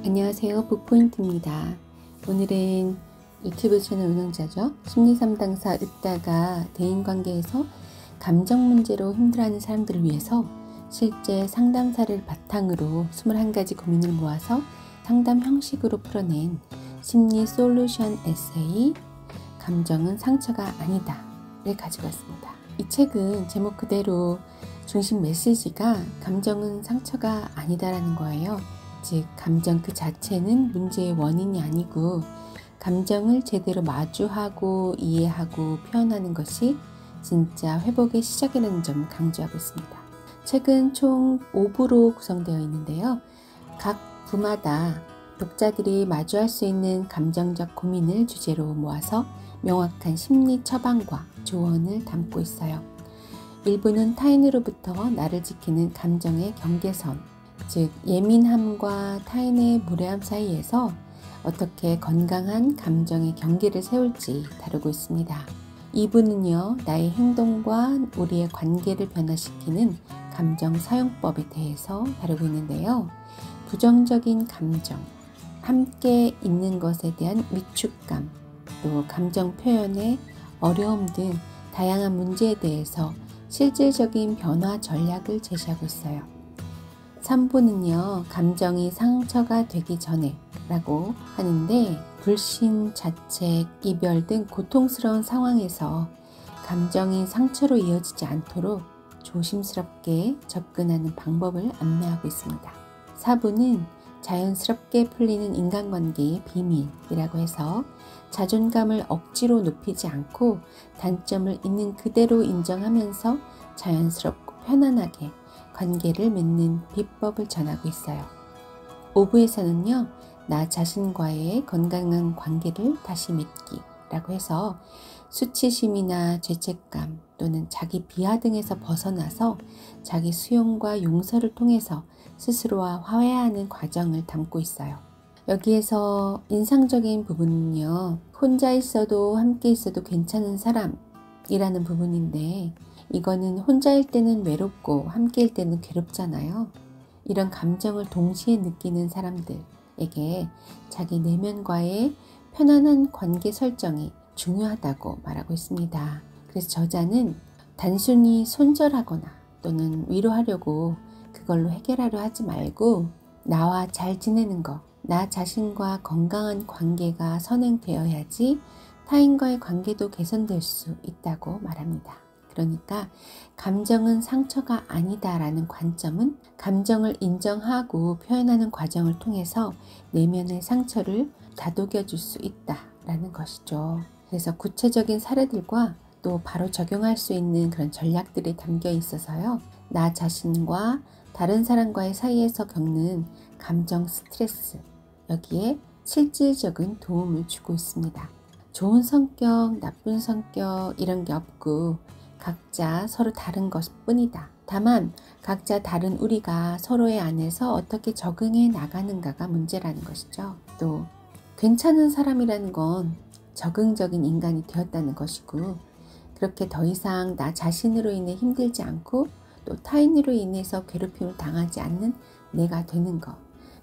안녕하세요. 북포인트입니다. 오늘은 유튜브 채널 운영자죠. 심리상담사 으따가 대인관계에서 감정 문제로 힘들어하는 사람들을 위해서 실제 상담 사례를 바탕으로 21가지 고민을 모아서 상담 형식으로 풀어낸 심리 솔루션 에세이 감정은 상처가 아니다를 가지고 왔습니다. 이 책은 제목 그대로 중심 메시지가 감정은 상처가 아니다라는 거예요. 즉 감정 그 자체는 문제의 원인이 아니고 감정을 제대로 마주하고 이해하고 표현하는 것이 진짜 회복의 시작이라는 점을 강조하고 있습니다. 책은 총 5부로 구성되어 있는데요. 각 부마다 독자들이 마주할 수 있는 감정적 고민을 주제로 모아서 명확한 심리 처방과 조언을 담고 있어요. 1부는 타인으로부터 나를 지키는 감정의 경계선, 즉 예민함과 타인의 무례함 사이에서 어떻게 건강한 감정의 경계를 세울지 다루고 있습니다. 2부는요, 나의 행동과 우리의 관계를 변화시키는 감정 사용법에 대해서 다루고 있는데요. 부정적인 감정, 함께 있는 것에 대한 위축감, 또 감정 표현의 어려움 등 다양한 문제에 대해서 실질적인 변화 전략을 제시하고 있어요. 3부는요, 감정이 상처가 되기 전에 라고 하는데 불신, 자책, 이별 등 고통스러운 상황에서 감정이 상처로 이어지지 않도록 조심스럽게 접근하는 방법을 안내하고 있습니다. 4부는 자연스럽게 풀리는 인간관계의 비밀이라고 해서 자존감을 억지로 높이지 않고 단점을 있는 그대로 인정하면서 자연스럽고 편안하게 관계를 맺는 비법을 전하고 있어요. 5부에서는요, 나 자신과의 건강한 관계를 다시 맺기 라고 해서 수치심이나 죄책감 또는 자기 비하 등에서 벗어나서 자기 수용과 용서를 통해서 스스로와 화해하는 과정을 담고 있어요. 여기에서 인상적인 부분은요, 혼자 있어도 함께 있어도 괜찮은 사람이라는 부분인데 이거는 혼자일 때는 외롭고 함께일 때는 괴롭잖아요. 이런 감정을 동시에 느끼는 사람들에게 자기 내면과의 편안한 관계 설정이 중요하다고 말하고 있습니다. 그래서 저자는 단순히 손절하거나 또는 위로하려고 그걸로 해결하려 하지 말고 나와 잘 지내는 것, 나 자신과 건강한 관계가 선행되어야지 타인과의 관계도 개선될 수 있다고 말합니다. 그러니까 감정은 상처가 아니다라는 관점은 감정을 인정하고 표현하는 과정을 통해서 내면의 상처를 다독여 줄 수 있다라는 것이죠. 그래서 구체적인 사례들과 또 바로 적용할 수 있는 그런 전략들이 담겨 있어서요. 나 자신과 다른 사람과의 사이에서 겪는 감정 스트레스, 여기에 실질적인 도움을 주고 있습니다. 좋은 성격, 나쁜 성격 이런 게 없고 각자 서로 다른 것뿐이다. 다만 각자 다른 우리가 서로의 안에서 어떻게 적응해 나가는가가 문제라는 것이죠. 또 괜찮은 사람이라는 건 적응적인 인간이 되었다는 것이고 그렇게 더 이상 나 자신으로 인해 힘들지 않고 또 타인으로 인해서 괴롭힘을 당하지 않는 내가 되는 것,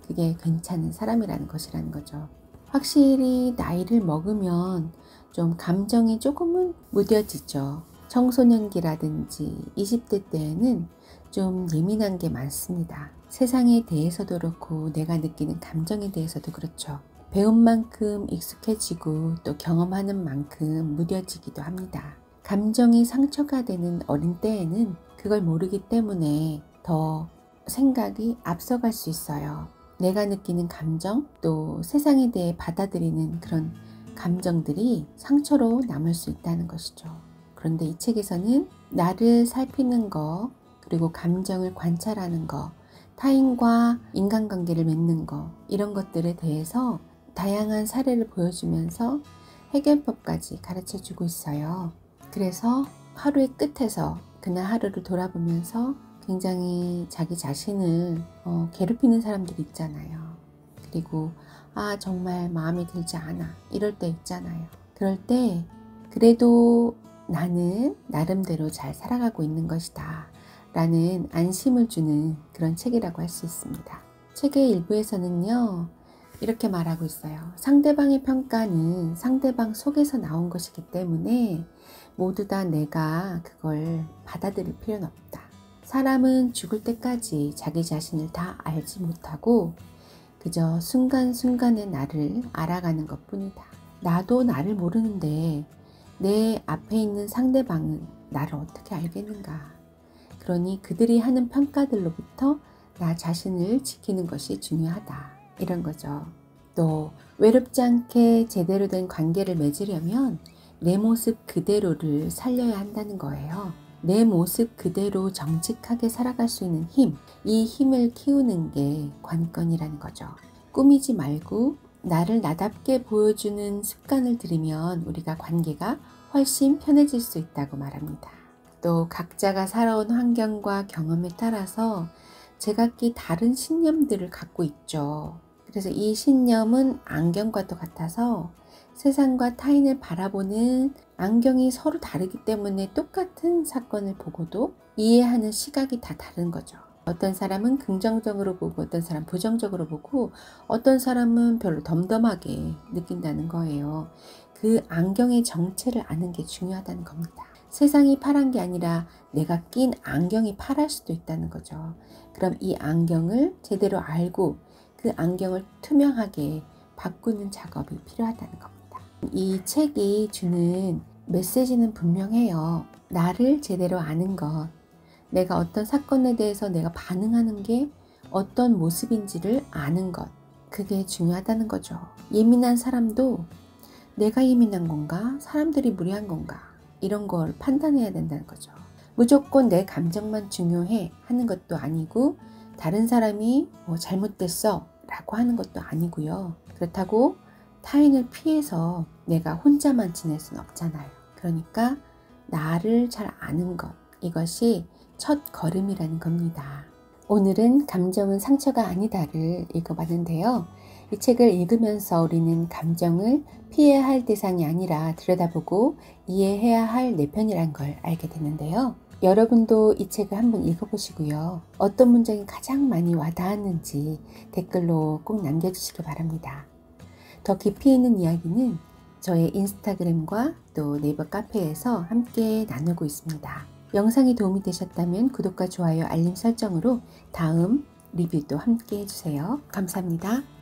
그게 괜찮은 사람이라는 것이라는 거죠. 확실히 나이를 먹으면 좀 감정이 조금은 무뎌지죠. 청소년기라든지 20대 때에는 좀 예민한 게 많습니다. 세상에 대해서도 그렇고 내가 느끼는 감정에 대해서도 그렇죠. 배운 만큼 익숙해지고 또 경험하는 만큼 무뎌지기도 합니다. 감정이 상처가 되는 어린 때에는 그걸 모르기 때문에 더 생각이 앞서갈 수 있어요. 내가 느끼는 감정, 또 세상에 대해 받아들이는 그런 감정들이 상처로 남을 수 있다는 것이죠. 그런데 이 책에서는 나를 살피는 거, 그리고 감정을 관찰하는 거, 타인과 인간관계를 맺는 거, 이런 것들에 대해서 다양한 사례를 보여주면서 해결법까지 가르쳐주고 있어요. 그래서 하루의 끝에서 그날 하루를 돌아보면서 굉장히 자기 자신을 괴롭히는 사람들이 있잖아요. 그리고 정말 마음에 들지 않아 이럴 때 있잖아요. 그럴 때 그래도 나는 나름대로 잘 살아가고 있는 것이다 라는 안심을 주는 그런 책이라고 할 수 있습니다. 책의 일부에서는요, 이렇게 말하고 있어요. 상대방의 평가는 상대방 속에서 나온 것이기 때문에 모두 다 내가 그걸 받아들일 필요는 없다. 사람은 죽을 때까지 자기 자신을 다 알지 못하고 그저 순간순간의 나를 알아가는 것 뿐이다. 나도 나를 모르는데 내 앞에 있는 상대방은 나를 어떻게 알겠는가. 그러니 그들이 하는 평가들로부터 나 자신을 지키는 것이 중요하다. 이런 거죠. 또 외롭지 않게 제대로 된 관계를 맺으려면 내 모습 그대로를 살려야 한다는 거예요. 내 모습 그대로 정직하게 살아갈 수 있는 힘, 이 힘을 키우는 게 관건이라는 거죠. 꾸미지 말고 나를 나답게 보여주는 습관을 들이면 우리가 관계가 훨씬 편해질 수 있다고 말합니다. 또 각자가 살아온 환경과 경험에 따라서 제각기 다른 신념들을 갖고 있죠. 그래서 이 신념은 안경과도 같아서 세상과 타인을 바라보는 안경이 서로 다르기 때문에 똑같은 사건을 보고도 이해하는 시각이 다 다른 거죠. 어떤 사람은 긍정적으로 보고 어떤 사람은 부정적으로 보고 어떤 사람은 별로 덤덤하게 느낀다는 거예요. 그 안경의 정체를 아는 게 중요하다는 겁니다. 세상이 파란 게 아니라 내가 낀 안경이 파랄 수도 있다는 거죠. 그럼 이 안경을 제대로 알고 그 안경을 투명하게 바꾸는 작업이 필요하다는 겁니다. 이 책이 주는 메시지는 분명해요. 나를 제대로 아는 것, 내가 어떤 사건에 대해서 내가 반응하는 게 어떤 모습인지를 아는 것, 그게 중요하다는 거죠. 예민한 사람도 내가 예민한 건가? 사람들이 무례한 건가? 이런 걸 판단해야 된다는 거죠. 무조건 내 감정만 중요해 하는 것도 아니고 다른 사람이 잘못됐어 라고 하는 것도 아니고요. 그렇다고 타인을 피해서 내가 혼자만 지낼 수는 없잖아요. 그러니까 나를 잘 아는 것, 이것이 첫 걸음이라는 겁니다. 오늘은 감정은 상처가 아니다를 읽어봤는데요. 이 책을 읽으면서 우리는 감정을 피해야 할 대상이 아니라 들여다보고 이해해야 할 내 편이란 걸 알게 됐는데요. 여러분도 이 책을 한번 읽어보시고요. 어떤 문장이 가장 많이 와닿았는지 댓글로 꼭 남겨주시기 바랍니다. 더 깊이 있는 이야기는 저의 인스타그램과 또 네이버 카페에서 함께 나누고 있습니다. 영상이 도움이 되셨다면 구독과 좋아요, 알림 설정으로 다음 리뷰도 함께 해주세요. 감사합니다.